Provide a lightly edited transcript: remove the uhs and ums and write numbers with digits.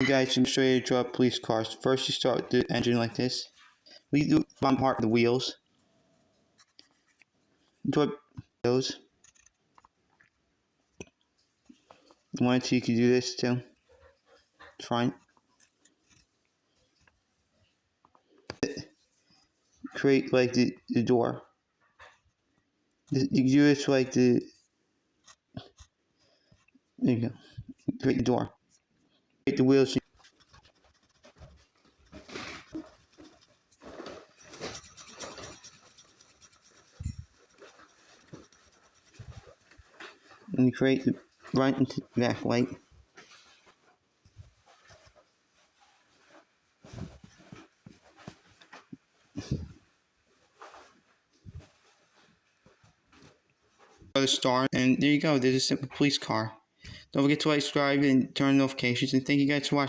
guys can show you to draw police cars. First you start with the engine like this. We do one part of the wheels. Draw those. You wanted to, you could do this too. Front. Create like the door. You can do this like the. There you go. Create the door. Create the wheels. And you create the front and back light. The star, and there you go. There's a simple police car. Don't forget to like, subscribe, and turn on notifications. And thank you guys for watching.